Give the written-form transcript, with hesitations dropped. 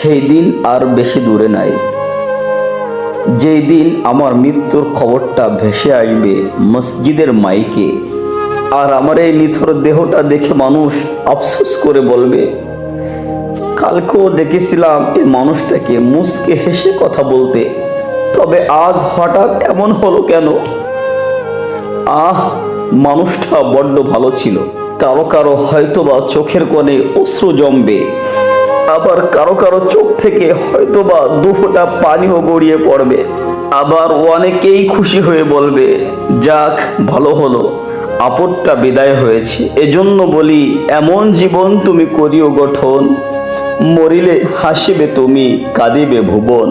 সেই দিন আর বেশি দূরে নাই, যেই দিন আমার মৃত্যুর খবরটা ভেসে আসবে মসজিদের মাইকে, আর আমার এই নিথর দেহটা দেখে মানুষ আফসোস করে বলবে, কালকেও দেখেছিলাম এই মানুষটাকে মুচকে হেসে কথা বলতে, তবে আজ হঠাৎ এমন হলো কেন? মানুষটা বড্ড ভালো ছিল। কারো কারো হয়তোবা চোখের কোণে অশ্রু জমবে, আবার কারো কারো চোখ থেকে হয়তোবা দুফোঁটা পানিও গড়িয়ে পড়বে। আবার অনেকেই খুশি হয়ে বলবে, যাক ভালো হলো, আপদটা বিদায় হয়েছে। এজন্য বলি, এমন জীবন তুমি করিও গঠন, মরিলে হাসিবে তুমি, কাঁদিবে ভুবন।